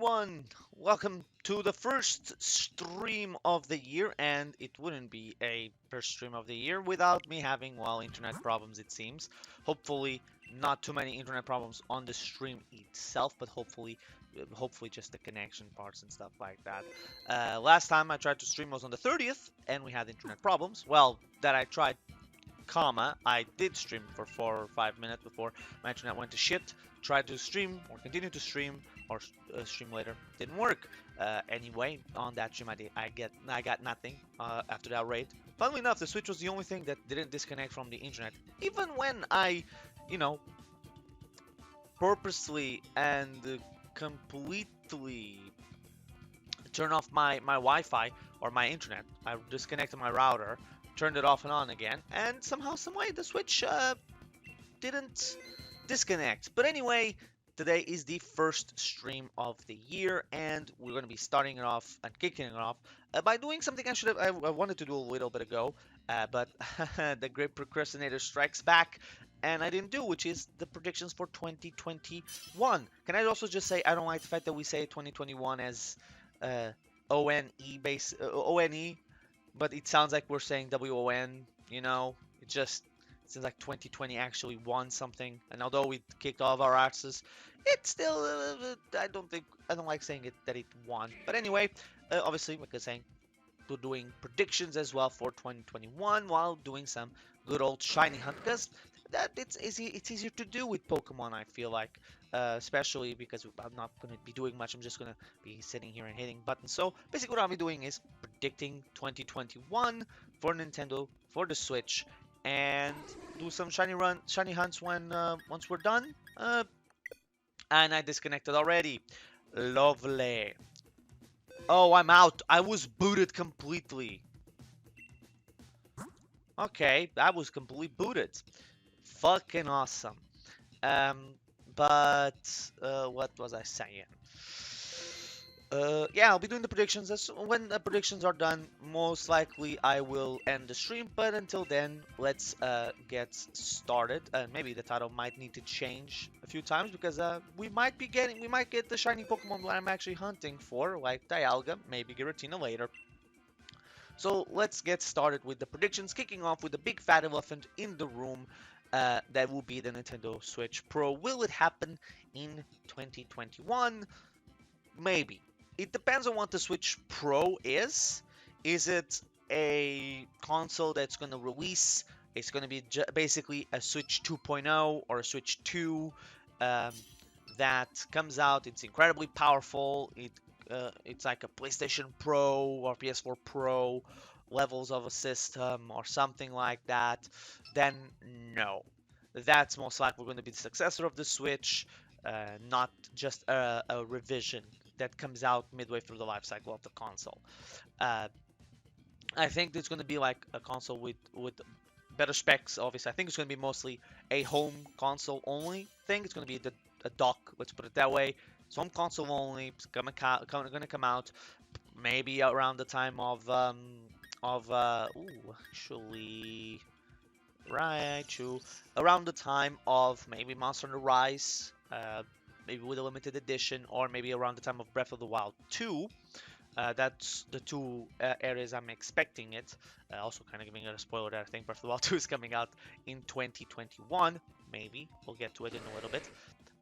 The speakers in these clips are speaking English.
everyone! Welcome to the first stream of the year, and it wouldn't be a first stream of the year without me having, well, internet problems, it seems. Hopefully, not too many internet problems on the stream itself, but hopefully just the connection parts and stuff like that. Last time I tried to stream was on the 30th, and we had internet problems. Well, that I tried comma, I did stream for 4 or 5 minutes before my internet went to shit. Tried to stream or continue to stream or stream later. Didn't work. Anyway, on that stream I got nothing after that raid. Funnily enough, the Switch was the only thing that didn't disconnect from the internet. Even when I, you know, purposely and completely turn off my Wi-Fi or my internet. I disconnected my router, turned it off and on again, and somehow, someway, the Switch didn't disconnect. But anyway, today is the first stream of the year, and we're going to be starting it off and kicking it off by doing something I wanted to do a little bit ago, but the great procrastinator strikes back, and I didn't do, which is the predictions for 2021. Can I also just say I don't like the fact that we say 2021 as uh, ONE, but it sounds like we're saying WON. It seems like 2020 actually won something, and although we kicked all of our asses, it's still I don't like saying it that it won. But anyway, obviously, like I was saying, we're doing predictions as well for 2021 while doing some good old shiny hunt because that it's easy. It's easier to do with Pokemon. I feel like, especially because I'm not going to be doing much. I'm just going to be sitting here and hitting buttons. So basically, what I'll be doing is predicting 2021 for Nintendo for the Switch, and do some shiny hunts when once we're done. And I disconnected already. Lovely. Oh, I'm out. I was booted completely. Okay, I was completely booted. Fucking awesome. Um, but what was I saying? Yeah, I'll be doing the predictions. When the predictions are done, most likely I will end the stream. But until then, let's get started. Maybe the title might need to change a few times because we might get the shiny Pokemon that I'm actually hunting for, like Dialga, maybe Giratina later. So let's get started with the predictions, kicking off with the big fat elephant in the room. That will be the Nintendo Switch Pro. Will it happen in 2021? Maybe. It depends on what the Switch Pro is. Is it a console that's going to release? It's going to be basically a Switch 2.0 or a Switch 2 um, that comes out. It's incredibly powerful. It's like a PlayStation Pro or PS4 Pro levels of a system or something like that. Then no, that's most likely going to be the successor of the Switch, not just a revision that comes out midway through the life cycle of the console. Uh, I think it's going to be like a console with better specs. Obviously, I think it's going to be mostly a home console only thing. It's going to be a dock. Let's put it that way. It's home console only. It's going to come out maybe around the time actually, right, true, around the time of maybe Monster Hunter Rise. Maybe with a limited edition, or maybe around the time of Breath of the Wild 2. That's the two areas I'm expecting it. Also, kind of giving it a spoiler that I think Breath of the Wild 2 is coming out in 2021. Maybe we'll get to it in a little bit.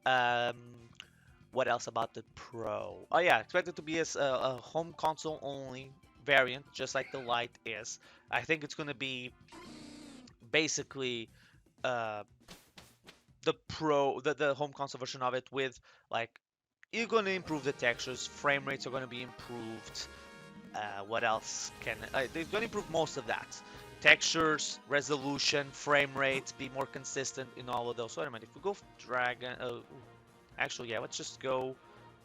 Um, what else about the Pro? Oh yeah, expected to be a home console only variant, just like the Lite is. I think it's going to be basically uh, the home console version of it with like you're going to improve the textures, frame rates are going to be improved. What else can they're going to improve most of that? Textures, resolution, frame rates, be more consistent in all of those. So, wait a minute, if we go Dragon, actually, yeah, let's just go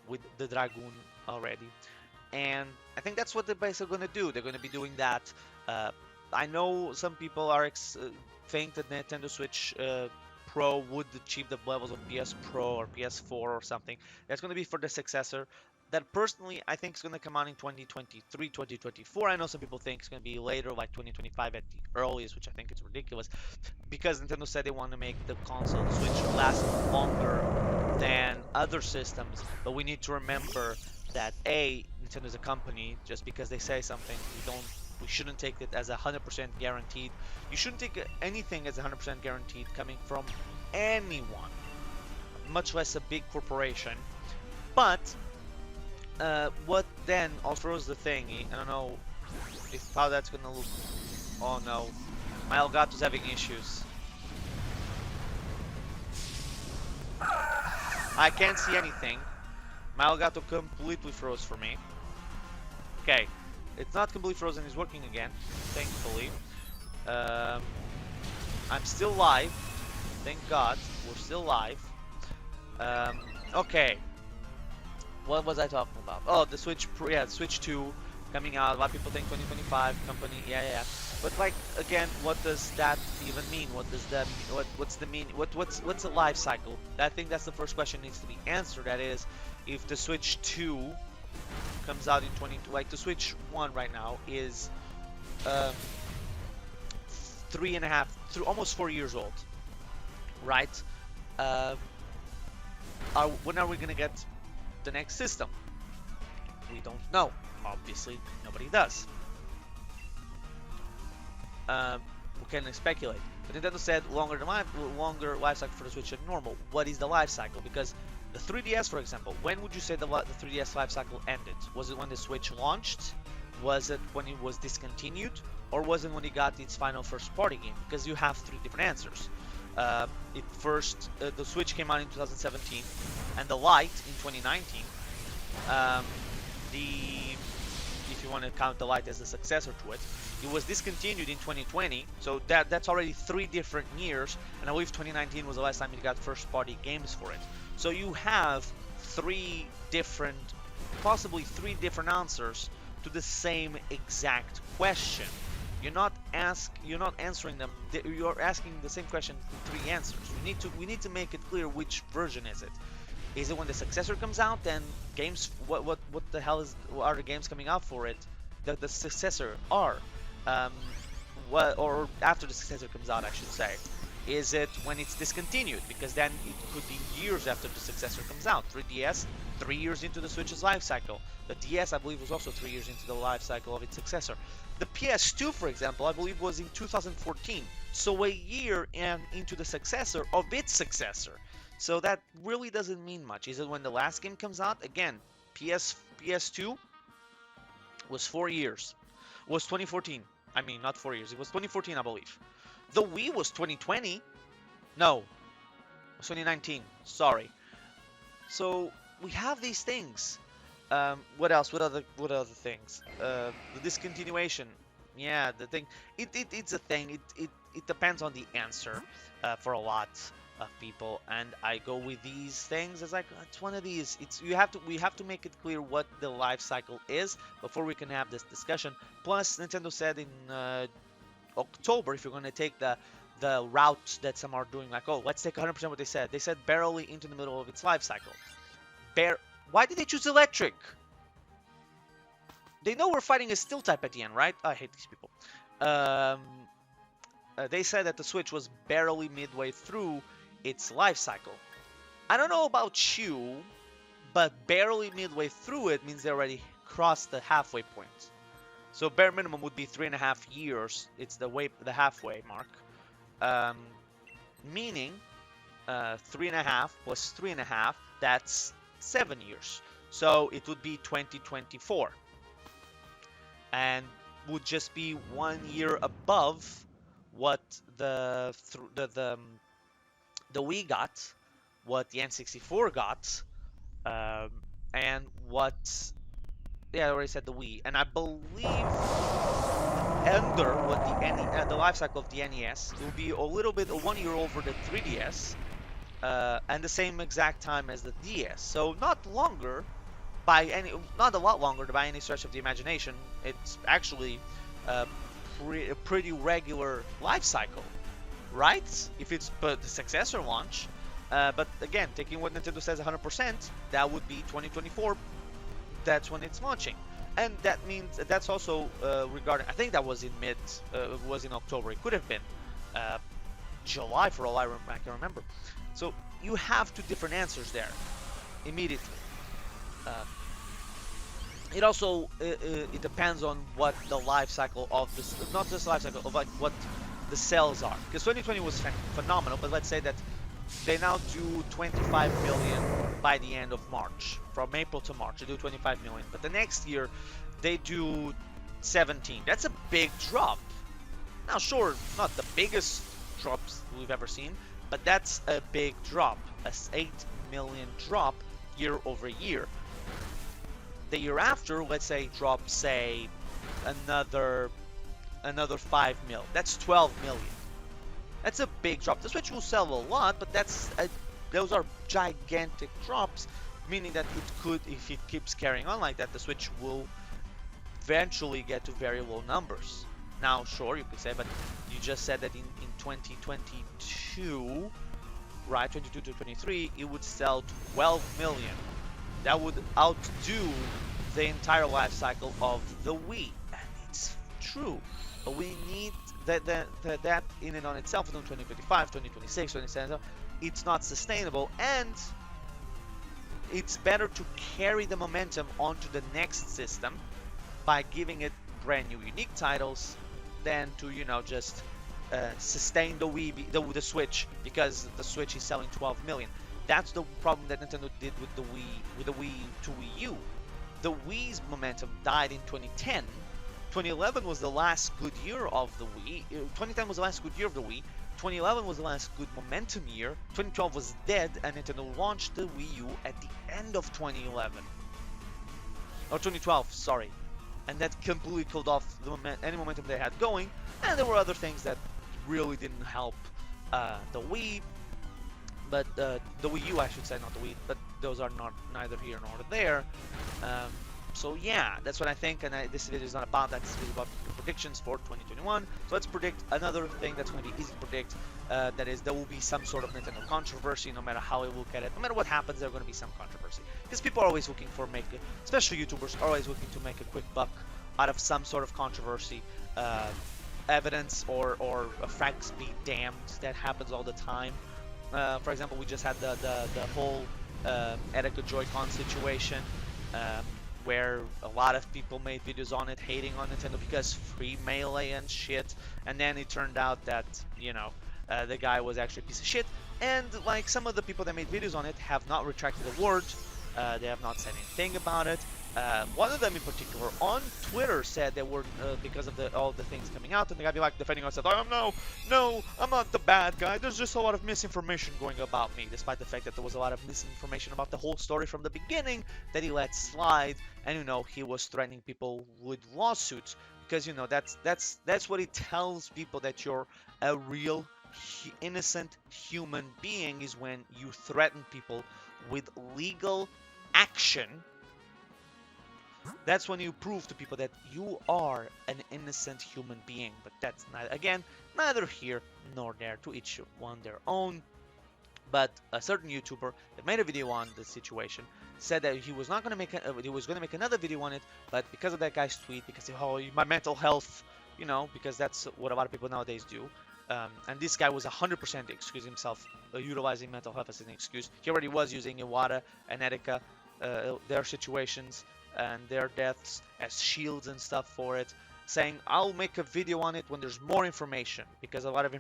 with the Dragoon already. And I think that's what they're basically going to do. They're going to be doing that. I know some people think that Nintendo Switch Pro would achieve the levels of PS Pro or PS4 or something. That's going to be for the successor. That personally, I think is going to come out in 2023, 2024. I know some people think it's going to be later, like 2025 at the earliest, which I think is ridiculous. because Nintendo said they want to make the console, the Switch, last longer than other systems. But we need to remember that Nintendo is a company. Just because they say something, we shouldn't take it as 100% guaranteed. You shouldn't take anything as 100% guaranteed coming from anyone, much less a big corporation. But what then also is the thing, I don't know how that's gonna look. Oh no, my Elgato's having issues. I can't see anything. My Elgato completely froze for me. Okay, it's not completely frozen, it's working again, thankfully. I'm still live, thank God, we're still live. Okay, what was I talking about? Oh, the Switch, yeah, Switch 2 coming out. A lot of people think 2025 company, yeah. But like again, what does that even mean? What does that? What's the mean? What's the life cycle? I think that's the first question needs to be answered. That is, if the Switch 2 comes out in like the Switch 1 right now is 3.5, almost 4 years old, right? When are we gonna get the next system? We don't know. Obviously, nobody does. We can speculate. But Nintendo said longer life cycle for the Switch than normal. What is the life cycle? Because the 3DS, for example, when would you say the 3DS life cycle ended? Was it when the Switch launched? Was it when it was discontinued? Or was it when it got its final first-party game? Because you have three different answers. The Switch came out in 2017, and the Lite in 2019. If you want to count the Lite as the successor to it, it was discontinued in 2020, so that's already 3 different years, and I believe 2019 was the last time you got first-party games for it. So you have possibly three different answers to the same exact question. You're not answering them. You're asking the same question with 3 answers. We need to make it clear which version is it. Is it when the successor comes out? Then games. What the hell are the games coming out for it? The successor are. Or after the successor comes out, I should say. Is it when it's discontinued? Because then it could be years after the successor comes out. 3DS, 3 years into the Switch's life cycle. The DS, I believe, was also 3 years into the life cycle of its successor. The PS2, for example, I believe was in 2014. So a year into the successor of its successor. So that really doesn't mean much. Is it when the last game comes out? Again, PS2 was 4 years. Was 2014. I mean, not 4 years. It was 2014, I believe. The Wii was 2020. No, it was 2019. Sorry. So we have these things. What else? What other things? The discontinuation. Yeah, the thing. It's a thing. It depends on the answer for a lot of people, and I go with these things as like it's one of these. We have to make it clear what the life cycle is before we can have this discussion. Plus, Nintendo said in October, if you're going to take the route that some are doing, like, oh, let's take 100% what they said. They said barely into the middle of its life cycle. Why did they choose electric? They know we're fighting a steel type at the end, right? I hate these people. They said that the Switch was barely midway through its life cycle. I don't know about you, but barely midway through it means they already crossed the halfway point. So bare minimum would be 3.5 years. It's the halfway mark. Meaning 3.5 plus 3.5, that's 7 years. So it would be 2024. And would just be 1 year above what the Wii got, what the N64 got, and what, yeah, I already said the Wii, and I believe under what the life cycle of the NES will be a little bit 1 year over the 3DS, and the same exact time as the DS. So not a lot longer by any stretch of the imagination. It's actually a pretty regular life cycle, right? If it's the successor launch. But again, taking what Nintendo says 100%, that would be 2024. That's when it's launching. And that means that's also regarding, I think that was in was in October. It could have been July for all I can remember. So you have two different answers there immediately. Uh, it also it depends on what the life cycle of this, not just life cycle, of like what the sales are. Because 2020 was phenomenal, but let's say that they now do 25 million by the end of March. From April to March, they do 25 million. But the next year, they do 17. That's a big drop. Now, sure, not the biggest drops we've ever seen, but that's a big drop. A 8 million drop year over year. The year after, let's say, drop, say, another 5 mil. That's 12 million. That's a big drop. The Switch will sell a lot, but those are gigantic drops, meaning that it could, if it keeps carrying on like that, the Switch will eventually get to very low numbers. Now, sure, you could say, but you just said that in 2022, right, 22 to 23, it would sell 12 million. That would outdo the entire life cycle of the Wii, and it's true. But we need that in and on itself in 2025, 2026, 2027, it's not sustainable, and it's better to carry the momentum onto the next system by giving it brand new unique titles than to, you know, just sustain the Wii, the Switch, because the Switch is selling 12 million. That's the problem that Nintendo did with the Wii to Wii U. The Wii's momentum died in 2010. 2011 was the last good year of the Wii. 2010 was the last good year of the Wii. 2011 was the last good momentum year. 2012 was dead, and Nintendo launched the Wii U at the end of 2011. Or 2012, sorry. And that completely killed off any momentum they had going. And there were other things that really didn't help the Wii. But the Wii U, I should say, not the Wii. But those are neither here nor there. So yeah, that's what I think, and this video is not about that. This video is about predictions for 2021. So let's predict another thing that's going to be easy to predict. That is, there will be some sort of Nintendo controversy. No matter how we look at it, no matter what happens, there's going to be some controversy. Because people are always looking for especially YouTubers, are always looking to make a quick buck out of some sort of controversy, evidence, or facts be damned. That happens all the time. For example, we just had the whole Etika Joy-Con situation. Where a lot of people made videos on it, hating on Nintendo because free melee and shit, and then it turned out that, you know, the guy was actually a piece of shit, and like some of the people that made videos on it have not retracted a word, they have not said anything about it. One of them in particular on Twitter said they were because of all the things coming out, and the guy be like defending us, said, "Oh no, I'm not the bad guy. There's just a lot of misinformation going about me," despite the fact that there was a lot of misinformation about the whole story from the beginning that he let slide, and you know he was threatening people with lawsuits because, you know, that's what it tells people that you're a real innocent human being, is when you threaten people with legal action. That's when you prove to people that you are an innocent human being. But that's neither here nor there, to each one their own. But a certain YouTuber that made a video on the situation said that he was not going to make he was going to make another video on it, but because of that guy's tweet, because my mental health, you know, because that's what a lot of people nowadays do. And this guy was 100% excusing himself, utilizing mental health as an excuse. He already was using Iwata and Etika, their situations and their deaths as shields and stuff for it, saying I'll make a video on it when there's more information, because a lot of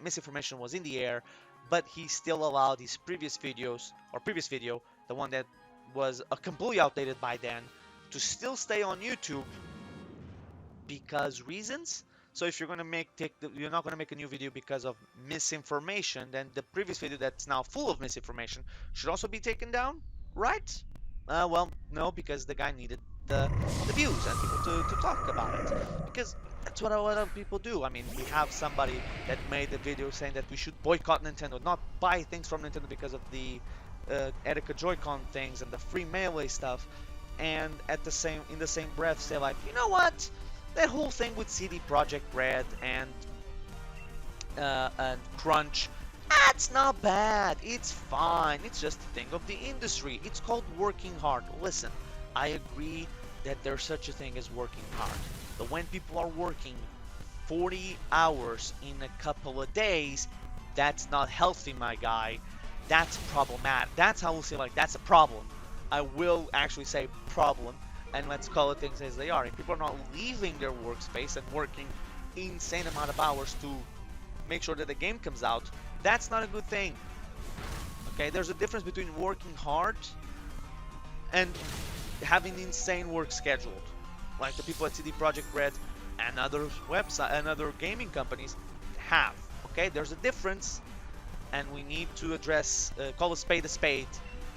misinformation was in the air. But he still allowed his previous video, the one that was completely outdated by then, to still stay on YouTube because reasons. So if you're gonna you're not gonna make a new video because of misinformation, then the previous video that's now full of misinformation should also be taken down, right? Well, no, because the guy needed the views and people to talk about it, because that's what a lot of people do. I mean, we have somebody that made a video saying that we should boycott Nintendo, not buy things from Nintendo because of the Etika Joy-Con things and the free melee stuff, and in the same breath say like, you know what, that whole thing with CD Projekt Red and Crunch, that's not bad, it's fine, it's just a thing of the industry, it's called working hard. Listen, I agree that there's such a thing as working hard, but when people are working 40 hours in a couple of days, That's not healthy, my guy. That's problematic. That's how we'll say, like, that's a problem. I will actually say problem, and let's call it things as they are. If people are not leaving their workspace and working insane amount of hours to make sure that the game comes out, that's not a good thing. Okay, there's a difference between working hard and having insane work scheduled, like the people at CD Projekt Red and other website and other gaming companies have. Okay, there's a difference, and we need to address, call a spade,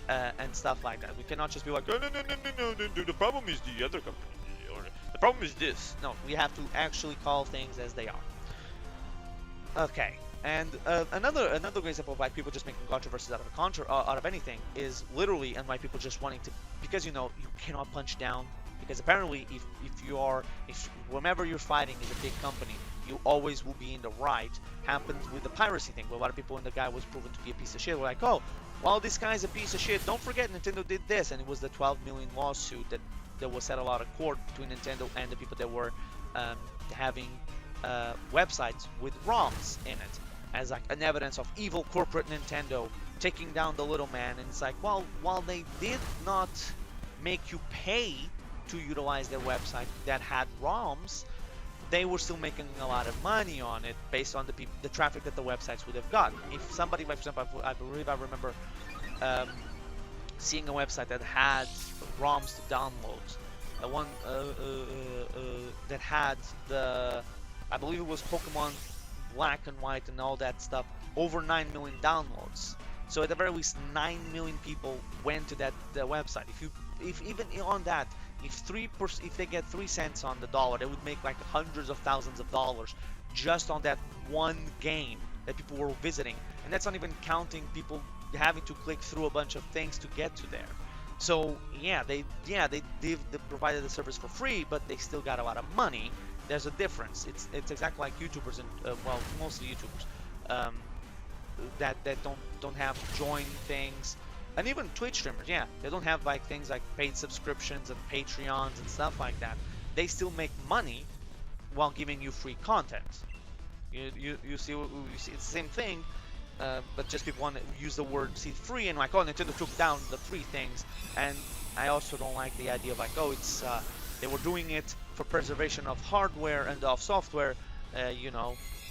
and stuff like that. We cannot just be like, oh, no, the problem is the other company, or the problem is this. No, we have to actually call things as they are. Okay, and another good example of why people just making controversies out of anything is literally, and why people just wanting to, because you cannot punch down, because apparently if whenever you're fighting is a big company, you always will be in the right. Happened with the piracy thing, where a lot of people, when the guy was proven to be a piece of shit, were like, oh, well, this guy's a piece of shit. Don't forget Nintendo did this, and it was the 12 million lawsuit that was settled out of court between Nintendo and the people that were having websites with ROMs in it, as like an evidence of evil corporate Nintendo taking down the little man. And it's like, well, while they did not make you pay to utilize their website that had ROMs, they were still making a lot of money on it based on the traffic that the websites would have gotten. If somebody, for example, I believe I remember seeing a website that had ROMs to download, one that had I believe it was Pokemon Black and White and all that stuff, over 9 million downloads. So at the very least, 9 million people went to that website. If even on that, if they get 3 cents on the dollar, they would make like hundreds of thousands of dollars just on that one game that people were visiting, and that's not even counting people having to click through a bunch of things to get to there. So they provided the service for free, but they still got a lot of money. There's a difference. It's exactly like YouTubers and well, mostly YouTubers that don't have join things. And even Twitch streamers, they don't have like things like paid subscriptions and Patreons and stuff like that. They still make money while giving you free content. You see, it's the same thing, but just people want to use the word free and like, oh, Nintendo took down the free things. And I also don't like the idea of like, oh, it's they were doing it for preservation of hardware and of software,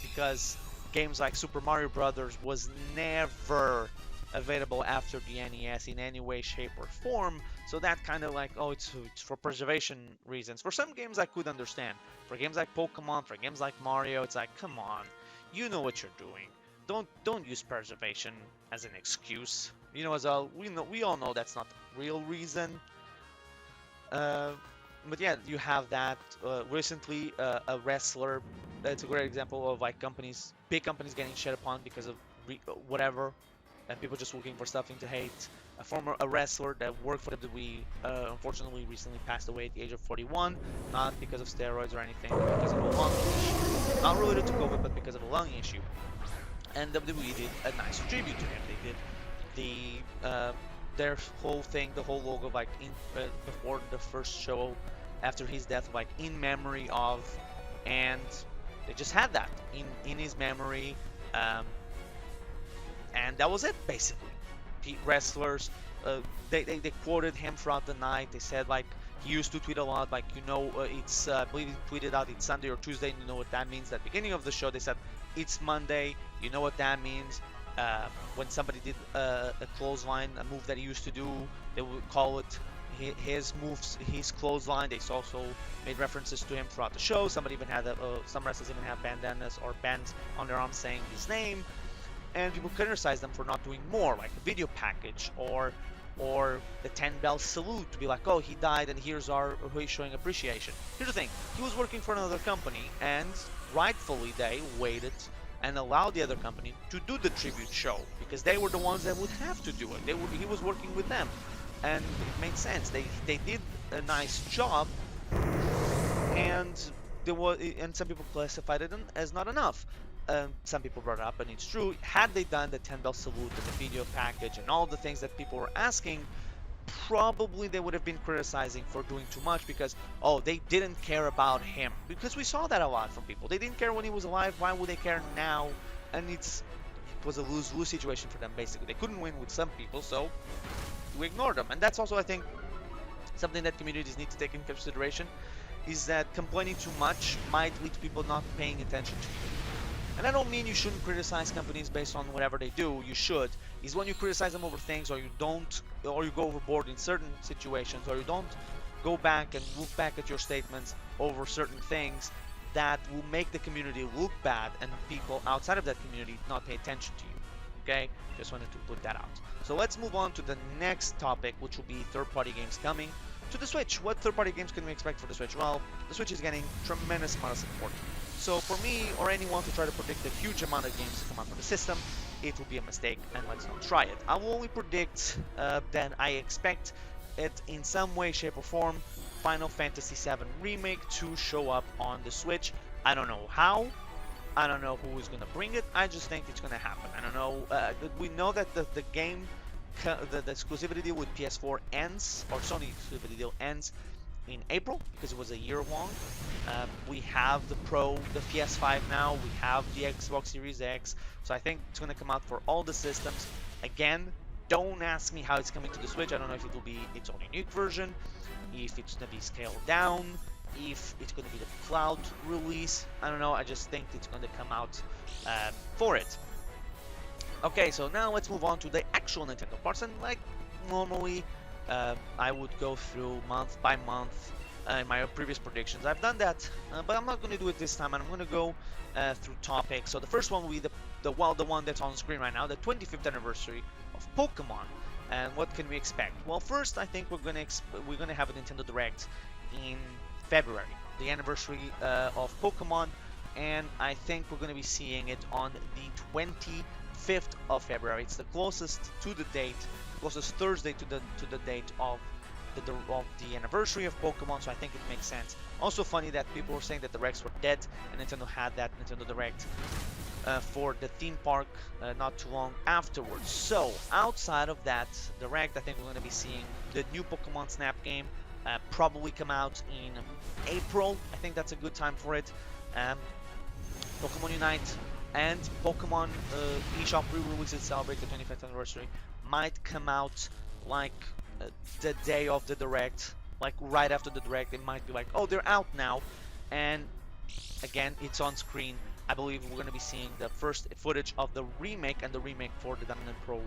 because games like Super Mario Brothers was never available after the NES in any way, shape, or form. So that kind of like, oh, it's for preservation reasons. For some games I could understand. For games like Pokemon, for games like Mario, it's like, come on, you know what you're doing. Don't use preservation as an excuse. We all know that's not the real reason. But yeah, you have that. Recently, a wrestler. That's a great example of like big companies getting shit upon because of whatever, and people just looking for something to hate. A wrestler that worked for WWE, unfortunately recently passed away at the age of 41, not because of steroids or anything, but because of a lung issue. Not related to COVID, but because of a lung issue. And WWE did a nice tribute to him. They did their whole thing, the whole logo, like before the first show after his death, like in memory of, and they just had that in his memory, and that was it basically. Wrestlers, they quoted him throughout the night. They said like he used to tweet a lot, like it's I believe he tweeted out it's Sunday or Tuesday, and you know what that means. At the beginning of the show, they said it's Monday. You know what that means. When somebody did a clothesline, a move that he used to do, they would call it his moves, his clothesline. They also made references to him throughout the show. Somebody even had some wrestlers even have bandanas or bands on their arms saying his name, and people criticize them for not doing more, like a video package or the 10 bell salute to be like, oh, he died and he's showing appreciation. Here's the thing: he was working for another company, and rightfully they waited and allowed the other company to do the tribute show because they were the ones that would have to do it. He was working with them, and it made sense. They did a nice job, and some people classified it as not enough. Some people brought it up, and it's true. Had they done the 10 bell salute and the video package and all the things that people were asking, probably they would have been criticizing for doing too much because, oh, they didn't care about him. Because we saw that a lot from people. They didn't care when he was alive. Why would they care now? And was a lose-lose situation for them. Basically, they couldn't win with some people, so we ignored them. And that's also, I think, something that communities need to take in consideration, is that complaining too much might lead to people not paying attention to you. And I don't mean you shouldn't criticize companies based on whatever they do. You should. Is when you criticize them over things, or you don't, or you go overboard in certain situations, or you don't go back and look back at your statements over certain things that will make the community look bad and people outside of that community not pay attention to you. Okay? Just wanted to put that out. So let's move on to the next topic, which will be third-party games coming to the Switch. What third-party games can we expect for the Switch? Well, the Switch is getting tremendous amount of support. So for me or anyone to try to predict a huge amount of games to come out for the system, it will be a mistake, and let's not try it. I will only predict that I expect it in some way, shape, or form, Final Fantasy VII Remake to show up on the Switch. I don't know how. I don't know who is going to bring it. I just think it's going to happen. I don't know. We know that the game, the exclusivity deal with PS4 ends, or Sony exclusivity deal ends in April, because it was a year long. We have the PS5 now, we have the Xbox Series X, so I think it's going to come out for all the systems. Again, don't ask me how it's coming to the Switch. I don't know if it will be its own unique version, if it's going to be scaled down, if it's going to be the cloud release. I don't know, I just think it's going to come out for it. Okay, so now let's move on to the actual Nintendo parts, and like normally, I would go through month by month in my previous predictions. I've done that, but I'm not going to do it this time. I'm going to go through topics. So the first one will be the one that's on screen right now, the 25th anniversary of Pokemon. And what can we expect? Well, first, I think we're going to have a Nintendo Direct in February, the anniversary of Pokemon, and I think we're going to be seeing it on the 25th of February. It's the closest to the date. Closest Thursday to the date of the anniversary of Pokemon, so I think it makes sense. Also funny that people were saying that the Directs were dead, and Nintendo had that Nintendo Direct for the theme park not too long afterwards. So outside of that Direct, I think we're going to be seeing the new Pokemon Snap game probably come out in April. I think that's a good time for it. Pokemon Unite and Pokemon eShop re-releases celebrate the 25th anniversary might come out like the day of the Direct, like right after the Direct. It might be like, oh, they're out now, and again, it's on screen. I believe we're going to be seeing the first footage of the remake, and the remake for the Diamond Pro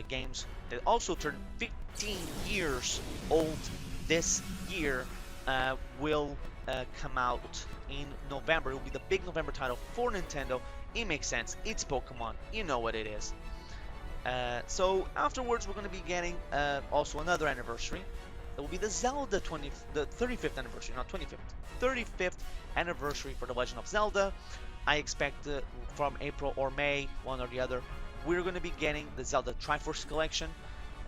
games that also turned 15 years old this year will come out in November. It will be the big November title for Nintendo. It makes sense. It's Pokemon. You know what it is. So afterwards, we're going to be getting also another anniversary. It will be the Zelda the 35th anniversary, not 25th, 35th anniversary for The Legend of Zelda. I expect from April or May, one or the other, we're going to be getting the Zelda Triforce collection.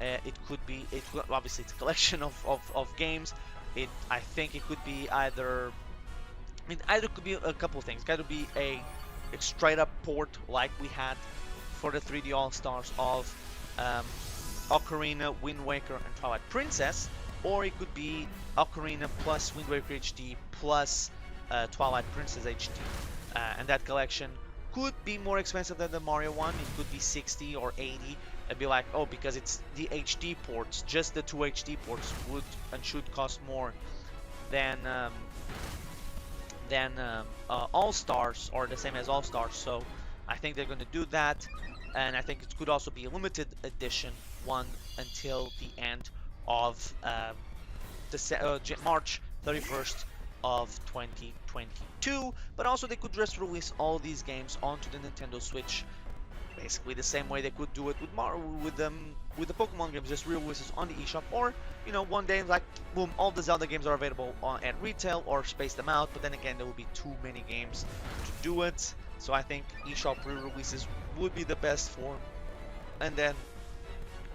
Obviously it's a collection of games. I think it could be either could be a couple of things. Got to be a straight up port like we had for the 3D All-Stars of Ocarina, Wind Waker, and Twilight Princess, or it could be Ocarina plus Wind Waker HD plus Twilight Princess HD. And that collection could be more expensive than the Mario one. It could be 60 or 80. It'd be like, oh, because it's the HD ports, just the two HD ports would and should cost more than All-Stars, or the same as All-Stars. So I think they're going to do that, and I think it could also be a limited edition one until the end of March 31st of 2022. But also they could just release all these games onto the Nintendo Switch, basically the same way they could do it with the Pokemon games, just re-releases on the eShop, or one day like boom, all the Zelda games are available at retail, or space them out. But then again, there will be too many games to do it. So I think eShop re-releases would be the best form, and then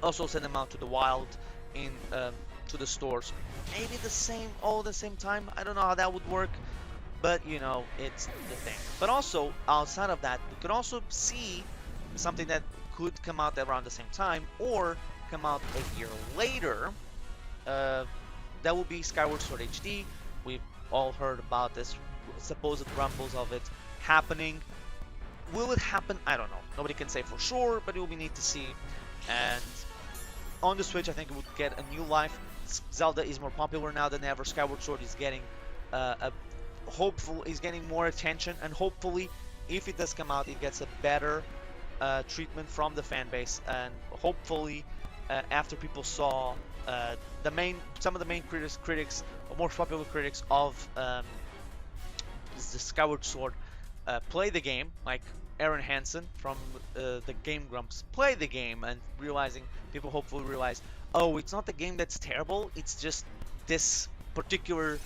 also send them out to the wild to the stores. Maybe all at the same time. I don't know how that would work, but it's the thing. But also outside of that, we could also see something that could come out around the same time or come out a year later. That would be Skyward Sword HD. We've all heard about this supposed rumbles of it happening. Will it happen? I don't know. Nobody can say for sure, but it will be neat to see. And on the Switch, I think it would get a new life. Zelda is more popular now than ever. Skyward Sword is getting a hopeful is getting more attention, and hopefully, if it does come out, it gets a better treatment from the fan base, and hopefully, after people saw some of the main critics, or more popular critics of the Skyward Sword play the game, like Aaron Hansen from the Game Grumps, play the game, and realizing people hopefully realize, oh, it's not the game that's terrible, it's just this particular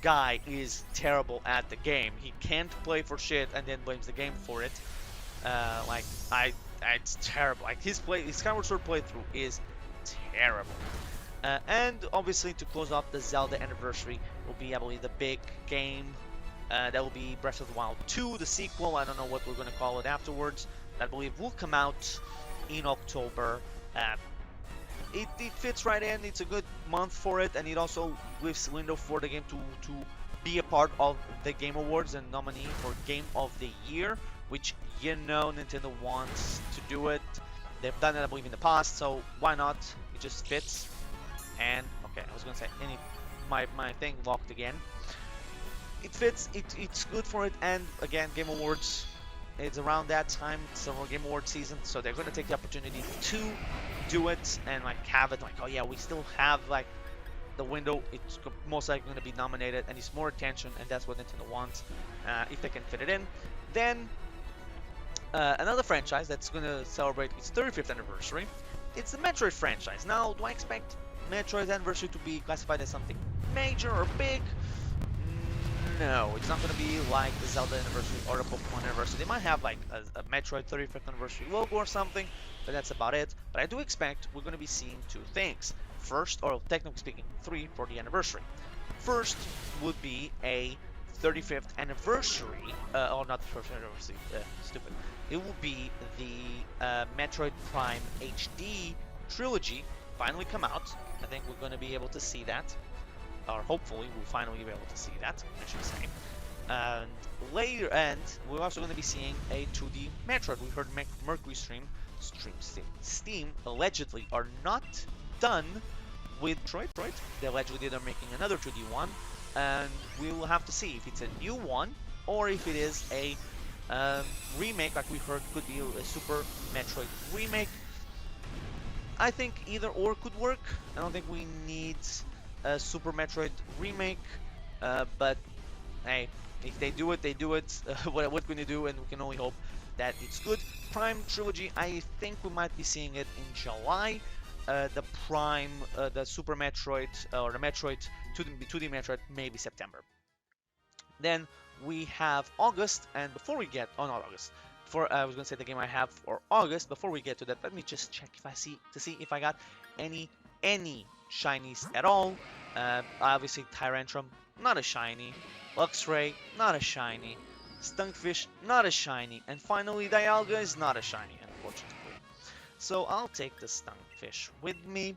guy is terrible at the game. He can't play for shit and then blames the game for it. Like it's terrible. Like his Skyward Sword playthrough is terrible. And obviously, to close off the Zelda anniversary, will be, I believe, the big game. That will be Breath of the Wild 2, the sequel. I don't know what we're going to call it afterwards. I believe will come out in October. It fits right in. It's a good month for it, and it also leaves window for the game to be a part of the Game Awards and nominee for Game of the Year, which Nintendo wants to do it. They've done it, I believe, in the past, so why not? It just fits. And okay, I was gonna say my thing locked again. It fits. It's good for it, and again, Game Awards. It's around that time, summer Game Awards season, so they're gonna take the opportunity to do it and like have it like, oh yeah, we still have like the window. It's most likely gonna be nominated, and it's more attention, and that's what Nintendo wants. If they can fit it in, then another franchise that's gonna celebrate its 35th anniversary. It's the Metroid franchise. Now, do I expect Metroid's anniversary to be classified as something major or big? No, it's not going to be like the Zelda anniversary or the Pokemon anniversary. They might have like a Metroid 35th anniversary logo or something, but that's about it. But I do expect we're going to be seeing two things. First, or technically speaking, three for the anniversary. First would be a 35th anniversary, or not the first anniversary, stupid. It will be the Metroid Prime HD trilogy finally come out. I think we're going to be able to see that. Or hopefully we'll finally be able to see that, I should say. And later, and we're also going to be seeing a 2D Metroid. We heard Mercury Steam allegedly are not done with Metroid. They allegedly they're making another 2D one, and we will have to see if it's a new one or if it is a remake, like we heard could be a Super Metroid remake. I think either or could work. I don't think we need a Super Metroid remake, but hey, if they do it, they do it. What can you do? And we can only hope that it's good. Prime Trilogy, I think we might be seeing it in July. The Prime, the Super Metroid, or the Metroid 2D Metroid, maybe September. Then we have August, and before we get, oh not August, before I was gonna say the game I have for August. Before we get to that, let me just check if I see if I got any shinies at all. Obviously Tyrantrum, not a shiny. Luxray, not a shiny. Stunkfish, not a shiny. And finally Dialga is not a shiny, unfortunately. So I'll take the Stunkfish with me.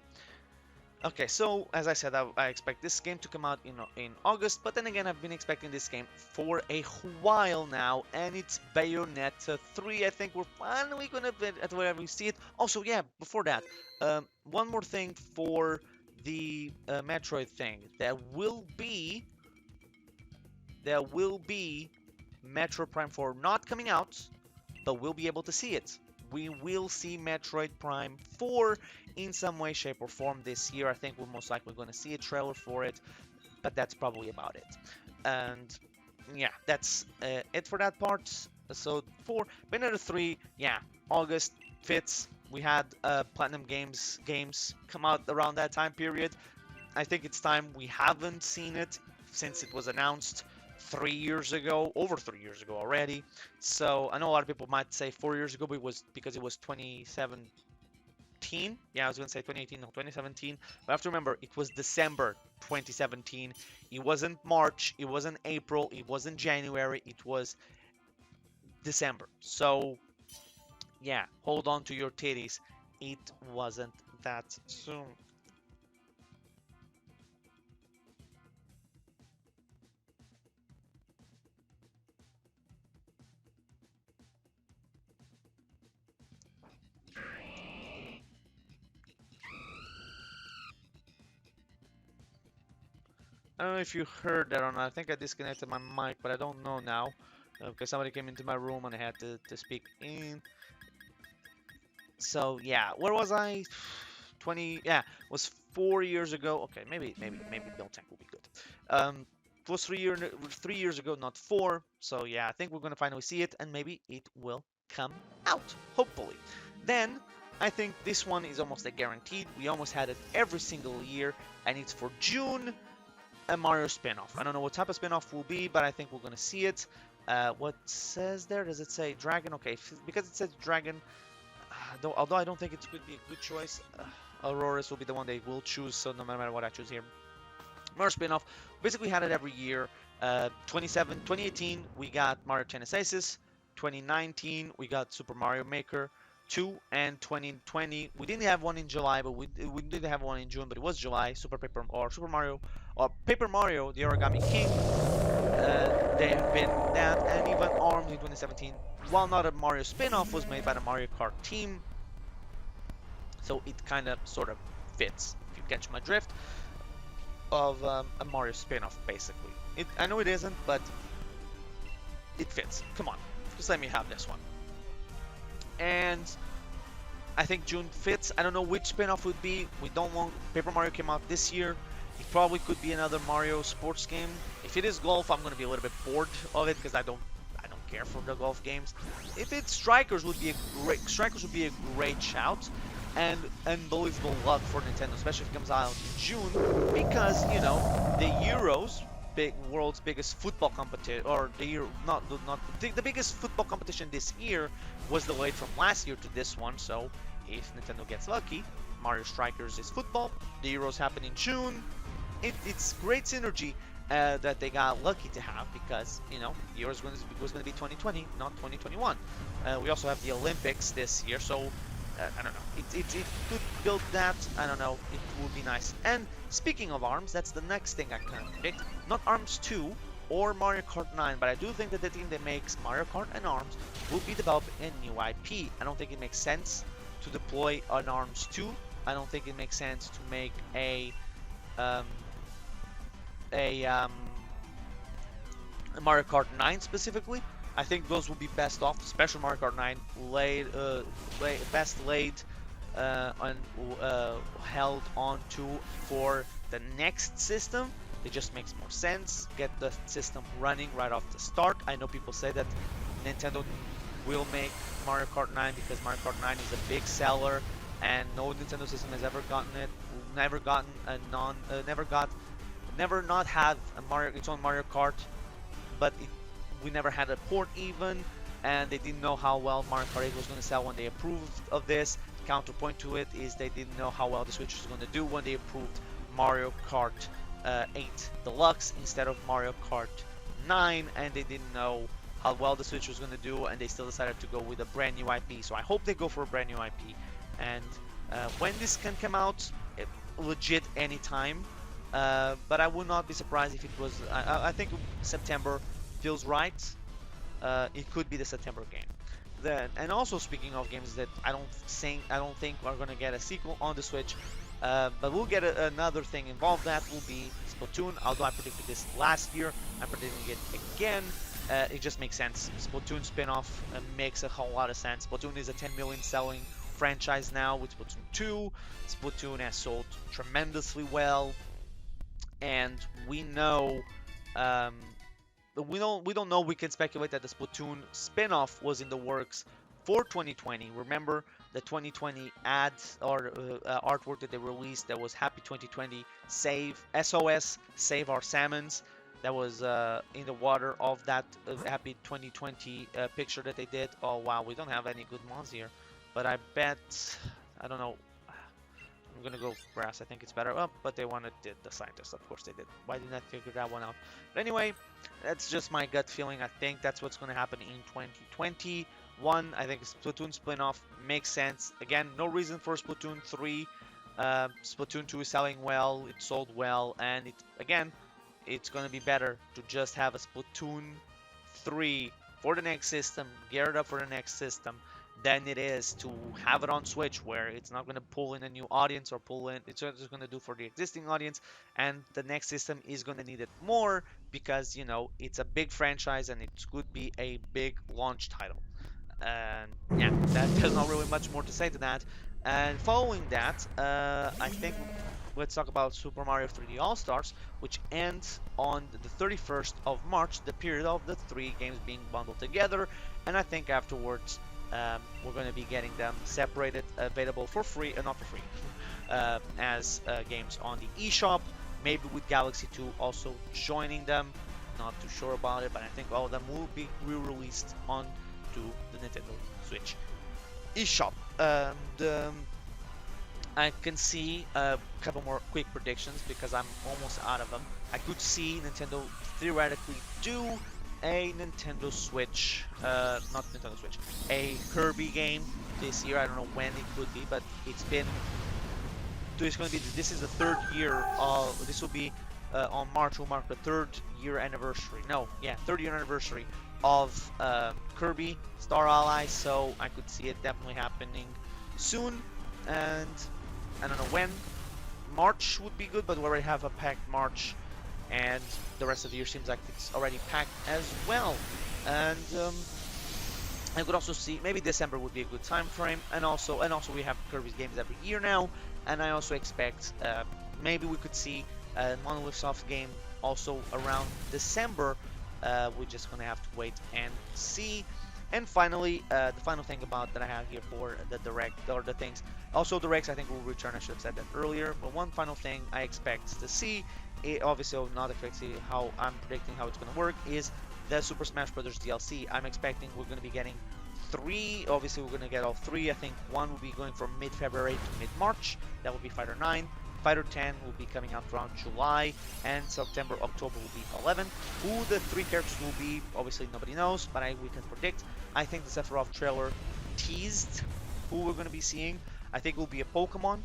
Okay, so as I said, I expect this game to come out in August, but then again, I've been expecting this game for a while now, and it's Bayonetta 3. I think we're finally gonna be at wherever we see it. Also, yeah, before that, one more thing for the Metroid thing. There will be Metroid Prime 4 not coming out, but we'll be able to see it. We will see Metroid Prime 4 in some way, shape, or form this year. I think we're most likely going to see a trailer for it, but that's probably about it. And yeah, that's it for that part. So for Bayonetta 3, yeah, August fits. We had Platinum Games come out around that time period. I think it's time. We haven't seen it since it was announced 3 years ago, over 3 years ago already. So I know a lot of people might say 4 years ago, but it was because it was 2017. Yeah, I was gonna say 2018, no, 2017. But I have to remember, it was December 2017. It wasn't March, it wasn't April, it wasn't January, it was December. So yeah, hold on to your titties. It wasn't that soon. I don't know if you heard that or not. I think I disconnected my mic, but I don't know now because somebody came into my room and I had to speak in. So yeah, where was I? 20. Yeah, it was 4 years ago. Okay, maybe Bill Tank will be good. It was 3 years ago, not four. So yeah, I think we're gonna finally see it, and maybe it will come out. Hopefully. Then I think this one is almost a guaranteed. We almost had it every single year, and it's for June. A Mario spin-off. I don't know what type of spin-off will be, but I think we're gonna see it. What says there? Does it say dragon? Okay, because it says dragon, although I don't think it could be a good choice. Auroras will be the one they will choose, so no matter what I choose here. Mario spin-off. Basically had it every year. 2018 we got Mario Tennis Aces. 2019 we got Super Mario Maker 2, and 2020 we didn't have one in July, but we did have one in June, but it was July. Super Mario or Paper Mario, the Origami King. They have been that, and even ARMS in 2017. While not a Mario spin-off, was made by the Mario Kart team, so it kind of sort of fits, if you catch my drift, of a Mario spin-off, basically. I know it isn't, but it fits. Come on, just let me have this one. And I think June fits. I don't know which spin-off would be. We don't want Paper Mario came out this year. It probably could be another Mario sports game. If it is golf, I'm gonna be a little bit bored of it because I don't care for the golf games. If it's Strikers, would be a great shout, and unbelievable luck for Nintendo, especially if it comes out in June, because you know the Euros, world's biggest football competition, or the year not the biggest football competition this year was delayed from last year to this one. So if Nintendo gets lucky, Mario Strikers is football. The Euros happen in June. It's great synergy that they got lucky to have, because you know Euros was going to be 2020, not 2021. We also have the Olympics this year, so I don't know. It could build that. I don't know. It would be nice. And speaking of ARMS, that's the next thing I can predict. Not ARMS 2 or Mario Kart 9, but I do think that the team that makes Mario Kart and ARMS will be developing a new IP. I don't think it makes sense to deploy an ARMS 2. I don't think it makes sense to make um, a Mario Kart 9 specifically. I think those will be best off, especially Mario Kart 9, best laid and held on to for the next system. It just makes more sense. Get the system running right off the start. I know people say that Nintendo will make Mario Kart 9 because Mario Kart 9 is a big seller, and no Nintendo system has ever gotten it. Never not had its own Mario Kart, but we never had a port even, and they didn't know how well Mario Kart 8 was going to sell when they approved of this. Counterpoint to it is they didn't know how well the Switch was going to do when they approved Mario Kart 8 Deluxe instead of Mario Kart 9, and they didn't know how well the Switch was going to do, and they still decided to go with a brand new IP. So I hope they go for a brand new IP, and when this can come out, legit anytime. But I would not be surprised if it was. I think September feels right. It could be the September game. Then, and also speaking of games that I don't think are gonna get a sequel on the Switch, but we'll get another thing involved. That will be Splatoon. Although I predicted this last year, I'm predicting it again. It just makes sense. Splatoon spin-off makes a whole lot of sense. Splatoon is a 10 million selling franchise now with Splatoon 2. Splatoon has sold tremendously well, and we know. We don't know. We can speculate that the Splatoon spin-off was in the works for 2020. Remember the 2020 ads or artwork that they released that was Happy 2020, Save SOS, Save Our Salmons. That was in the water of that Happy 2020 picture that they did. Oh wow, we don't have any good ones here, but I bet, I don't know. I'm gonna go grass. I think it's better. Oh, but they wanted the scientists. Of course they did. Why didn't I figure that one out? But anyway, that's just my gut feeling. I think that's what's gonna happen in 2021. I think Splatoon spin-off makes sense. Again, no reason for Splatoon 3. Splatoon 2 is selling well. It sold well, and it's gonna be better to just have a Splatoon 3 for the next system. Gear it up for the next system, than it is to have it on Switch, where it's not going to pull in a new audience or pull in, it's just going to do for the existing audience, and the next system is going to need it more because, it's a big franchise and it could be a big launch title. And yeah, there's not really much more to say to that. And following that, I think let's talk about Super Mario 3D All Stars, which ends on the 31st of March, the period of the three games being bundled together. And I think afterwards, we're going to be getting them separated, available for free, not for free, as games on the eShop. Maybe with Galaxy 2 also joining them. Not too sure about it, but I think all of them will be re-released on to the Nintendo Switch eShop. I can see a couple more quick predictions because I'm almost out of them. I could see Nintendo theoretically do a Nintendo Switch, not Nintendo Switch, a Kirby game this year. I don't know when it could be, but it's been. This is the third year of. This will be on March. Will mark the third year anniversary. No, yeah, third year anniversary of Kirby Star Allies. So I could see it definitely happening soon, and I don't know when. March would be good, but we already have a packed March, and the rest of the year seems like it's already packed as well. And I could also see maybe December would be a good time frame, and also we have Kirby's games every year now, and I also expect maybe we could see a Monolith Soft game also around December. We're just gonna have to wait and see. And finally, the final thing about that I have here for the direct or the things. Also, directs I think will return. I should have said that earlier. But one final thing I expect to see, obviously I'll not expect to see how I'm predicting how it's going to work, is the Super Smash Bros. DLC. I'm expecting we're going to be getting 3. Obviously, we're going to get all 3. I think one will be going from mid-February to mid-March. That will be Fighter 9. Fighter 10 will be coming out around July, and September, October will be 11. Who the 3 characters will be, obviously nobody knows, but we can predict. I think the Sephiroth trailer teased who we're going to be seeing. I think it will be a Pokemon,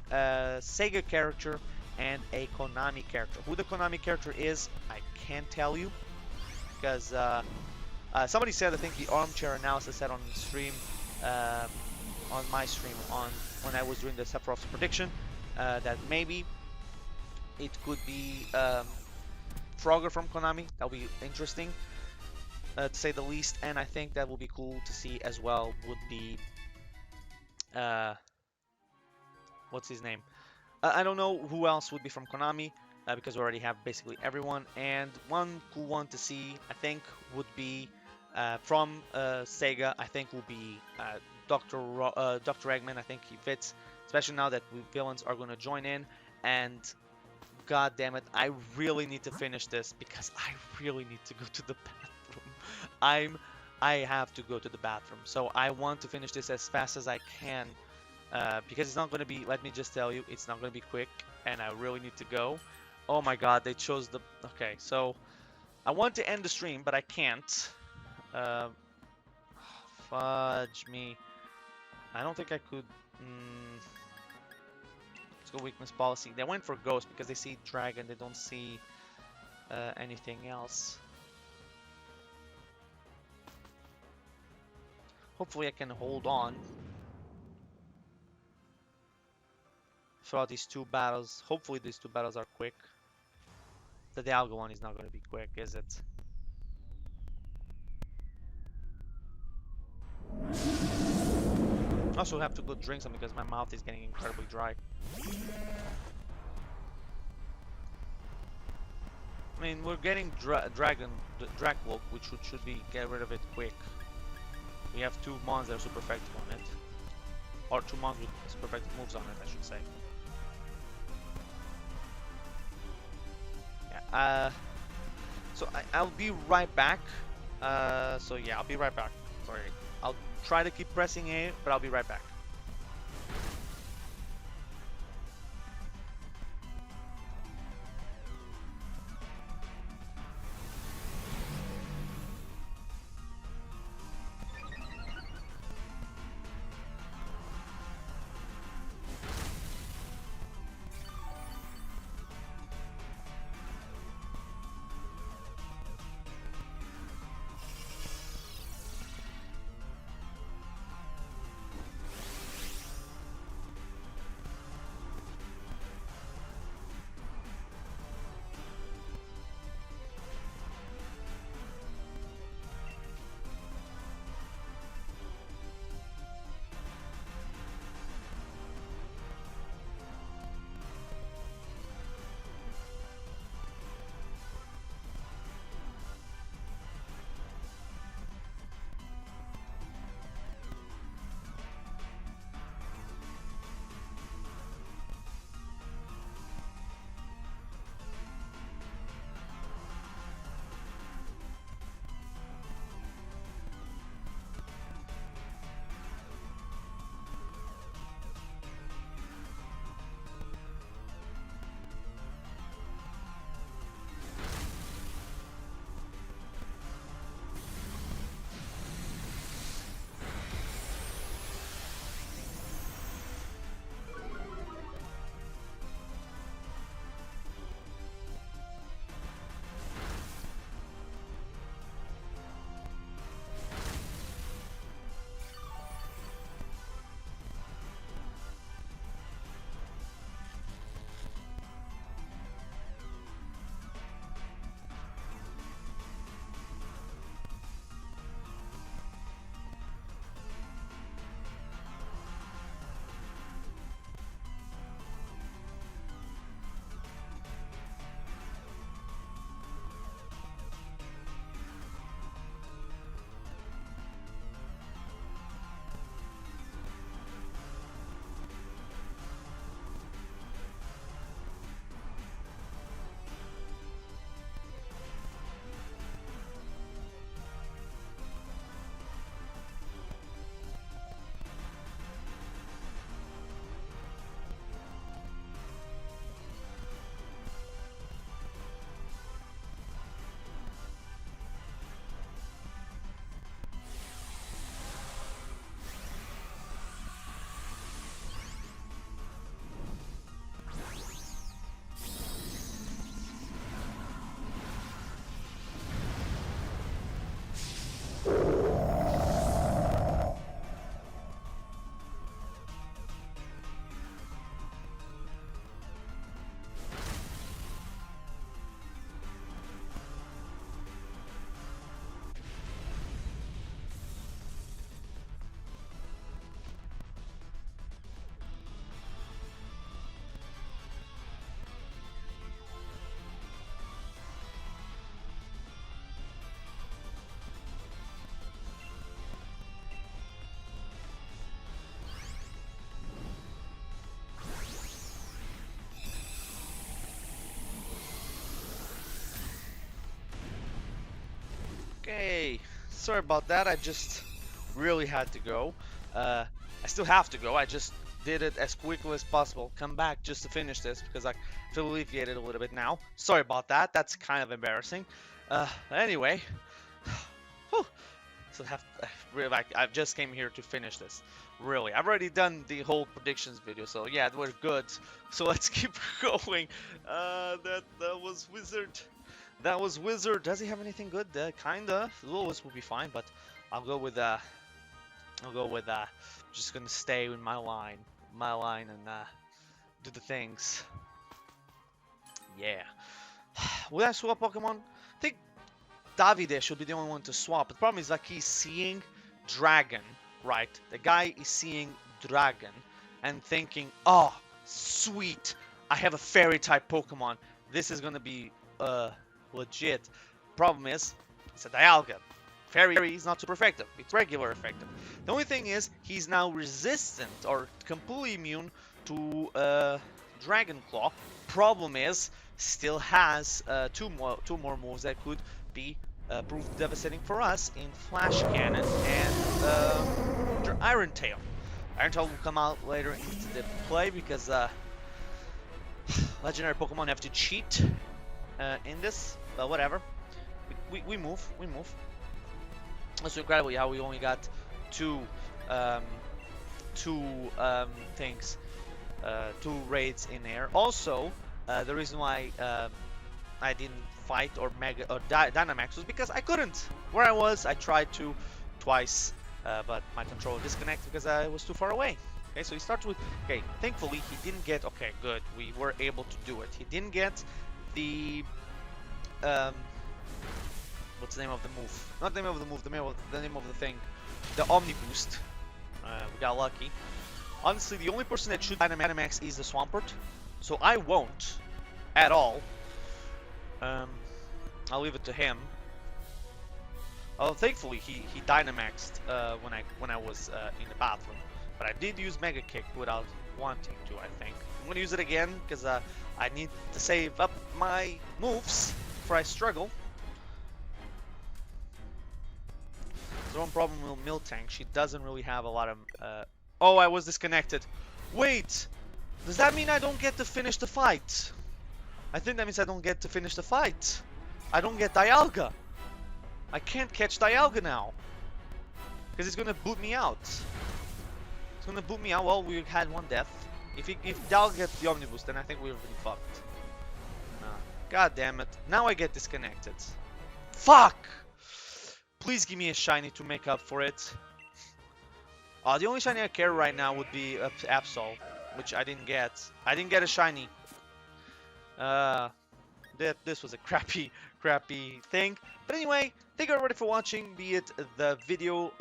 a Sega character, and a Konami character. Who the Konami character is, I can't tell you, because somebody said, I think the Armchair Analysis said on stream, on my stream, when I was doing the Sephiroth prediction, that maybe it could be Frogger from Konami. That'll be interesting, to say the least. And I think that will be cool to see as well. Would be what's his name? I don't know who else would be from Konami, because we already have basically everyone. And one cool one to see, I think, would be from Sega. I think will be Dr. Eggman. I think he fits, especially now that villains are going to join in. And god damn it, I really need to finish this because I really need to go to the bathroom. I have to go to the bathroom, so I want to finish this as fast as I can. Because it's not going to be, let me just tell you, it's not going to be quick, and I really need to go. Oh my god, they chose the... Okay, so I want to end the stream, but I can't. Fudge me. I don't think I could... Let's go weakness policy. They went for Ghost because they see Dragon, they don't see anything else. Hopefully I can hold on throughout these 2 battles. Hopefully these 2 battles are quick. The Dialga one is not going to be quick, is it? I also have to go drink some because my mouth is getting incredibly dry. I mean, we're getting Dracloak, which should be get rid of it quick. We have 2 mons that are super effective on it. Or 2 mons with super effective moves on it, I should say. Yeah, so I'll be right back. So yeah, I'll be right back. Sorry. I'll try to keep pressing A, but I'll be right back. sorry about that. I just really had to go. I still have to go. I just did it as quickly as possible. Come back just to finish this because I feel alleviated a little bit now. Sorry about that. That's kind of embarrassing. Anyway, whew. So really, like, I just came here to finish this. Really, I've already done the whole predictions video, so yeah, we're good. So let's keep going. That was Wizard. That was Wizard. Does he have anything good? Kinda. Lewis will be fine, but I'll go with just gonna stay with my line, and do the things. Yeah. Will I swap Pokemon? I think Davide should be the only one to swap. The problem is like he's seeing Dragon, right? The guy is seeing Dragon and thinking, oh, sweet, I have a Fairy type Pokemon. This is gonna be legit. Problem is, it's a Dialga. Fairy is not super effective. It's regular effective. The only thing is, he's now resistant or completely immune to Dragon Claw. Problem is, still has two more moves that could be proved devastating for us in Flash Cannon and Iron Tail. Iron Tail will come out later into the play because legendary Pokemon have to cheat in this, but whatever. We move. That's incredible how we only got two raids in there. Also, the reason why I didn't fight or Dynamax was because I couldn't. Where I was, I tried to twice, but my controller disconnected because I was too far away. Okay, so he starts with, okay, thankfully he didn't get, okay, good, we were able to do it. He didn't get the, what's the name of the move? Not the name of the move, the name of the thing. The Omni Boost. We got lucky. Honestly, the only person that should Dynamax is the Swampert, so I won't at all. I'll leave it to him. Oh, thankfully he Dynamaxed when I was in the bathroom, but I did use Mega Kick without wanting to. I think I'm gonna use it again because I need to save up my moves before I struggle. The one problem with Miltank, she doesn't really have a lot of. Oh, I was disconnected. Wait, does that mean I don't get to finish the fight? I think that means I don't get to finish the fight. I don't get Dialga. I can't catch Dialga now. Because it's gonna boot me out. It's gonna boot me out. Well, we had one death. If Dialga gets the Omnibus, then I think we're really fucked. God damn it. Now I get disconnected. Fuck! Please give me a shiny to make up for it. The only shiny I care right now would be Absol, which I didn't get. I didn't get a shiny. This was a crappy thing. But anyway, thank you everybody for watching, be it the video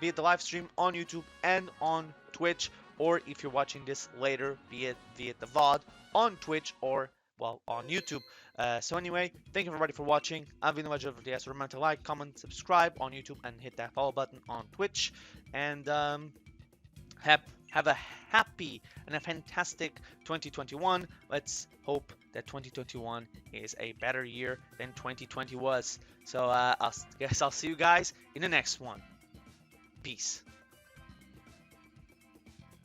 be it the live stream on YouTube and on Twitch, or if you're watching this later, be it the VOD on Twitch or, well, on YouTube. So anyway, thank you everybody for watching. I've been the Legend of the S. Remember to like, comment, subscribe on YouTube, and hit that follow button on Twitch. And have a happy and a fantastic 2021. Let's hope that 2021 is a better year than 2020 was. So I guess I'll see you guys in the next one. Peace.